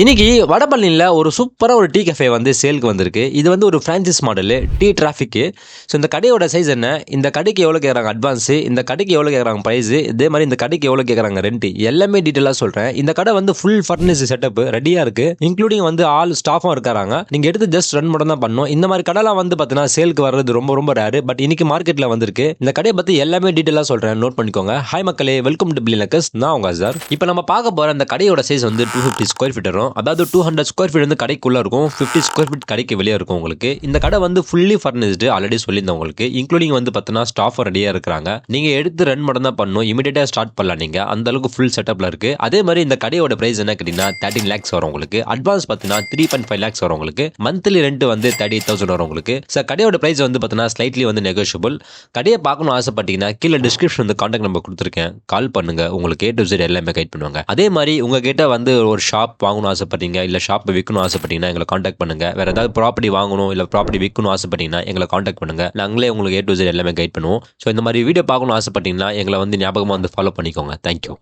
இன்னைக்கு வடபழனியில் ஒரு சூப்பராக ஒரு டீ கஃபே வந்து சேலுக்கு வந்திருக்கு. இது வந்து ஒரு ஃப்ரான்ச்சைஸ் மாடலு டீ டிராஃபிக்கு. ஸோ இந்த கடையோட சைஸ் என்ன, இந்த கடைக்கு எவ்வளோ கேட்குறாங்க அட்வான்ஸு, இந்த கடைக்கு எவ்வளோ கேட்குறாங்க ப்ரைஸு, இதே மாதிரி இந்த கடைக்கு எவ்வளோ கேட்குறாங்க ரெண்ட்டு, எல்லாமே டீட்டெயிலாக சொல்கிறேன். இந்த கடை வந்து ஃபுல் ஃபர்னிஸ் செட்டப் ரெடியாக இருக்குது. இன்க்ளூடிங் வந்து ஆல் ஸ்டாஃபும் இருக்காங்க. நீங்கள் எடுத்து ஜஸ்ட் ரன் மட்டும் தான் பண்ணணும். இந்த மாதிரி கடைலாம் வந்து பார்த்தீங்கன்னா சேலுக்கு வர்றது ரொம்ப ரொம்ப ரேரு. பட் இன்னைக்கு மார்க்கெட்டில் வந்திருக்கு. இந்த கடையை பற்றி எல்லாமே டீட்டெயிலாக சொல்கிறேன், நோட் பண்ணிக்கோங்க. ஹாய் மக்களே, வெல்கம் டு பில்லியனக்கர்ஸ். நான் உங்க சார். இப்போ நம்ம பார்க்க போகிற அந்த கடையோட சைஸ் வந்து 250 ஸ்கொயர் ஃபீட் வரும். அதாவது 200 ஸ்கொயர் ஃபீட் வந்து கடைக்குள்ளே இருக்கும், 50 ஸ்கொயர் ஃபீட் கடைக்கு வெளியே இருக்கும். உங்களுக்கு இந்த கடை வந்து ஃபுல்லி ஃபர்னிஷ்டு, ஆல்ரெடி சொல்லியிருந்தேன் உங்களுக்கு. இன்க்ளூடிங் வந்து பார்த்தீங்கன்னா ஸ்டாஃப் ரெடியாக இருக்கிறாங்க. நீங்கள் எடுத்து ரன் மட்டும் தான் பண்ணணும். இமீடியட்டாக ஸ்டார்ட் பண்ணலாம். நீங்கள் அந்த அளவுக்கு ஃபுல் செட்டப்பில் இருக்குது. அதே மாதிரி இந்த கடையோட ப்ரைஸ் என்ன கேட்டிங்கன்னா 13 lakhs வரும் உங்களுக்கு. அட்வான்ஸ் பார்த்தீங்கன்னா 3.5 lakhs வரும் உங்களுக்கு. மந்த்லி ரெண்ட் வந்து 38,000 வரும் உங்களுக்கு. சார் கடையோட ப்ரைஸ் வந்து பார்த்தீங்கன்னா ஸ்லைட்லி வந்து நெகோஷியபிள். கடையை பார்க்கணும் ஆசைப்பட்டீங்கன்னா கீழே டிஸ்கிரிப்ஷன் வந்து கான்டாக்ட் நம்பர் கொடுத்துருக்கேன், கால் பண்ணுங்க. உங்களுக்கு A to Z எல்லாமே கைட் பண்ணுவாங்க. அதே மாதிரி உங்ககிட்ட வந்து ஒரு ஷாப் வாங்கணும் ஆசைப்பட்டீங்க, இல்லை ஷாப் விற்கணும் ஆசைப்பட்டீங்கன்னா எங்களை காண்டாக்ட் பண்ணுங்க. வேற ஏதாவது ப்ராப்பர்ட்டி வாங்கணும் இல்லை ப்ராப்பர்ட்டி விற்கணும் ஆசைப்பட்டீங்கன்னா எங்களை காண்டாக்ட் பண்ணுங்க. நாங்களே உங்களுக்கு A to Z எல்லாமே கைட் பண்ணுவோம். ஸோ இந்த மாதிரி வீடியோ பார்க்கணும் ஆசைப்பட்டீங்கன்னா எங்களை வந்து ஞாபகமாக வந்து ஃபாலோ பண்ணிக்கோங்க. தேங்க்யூ.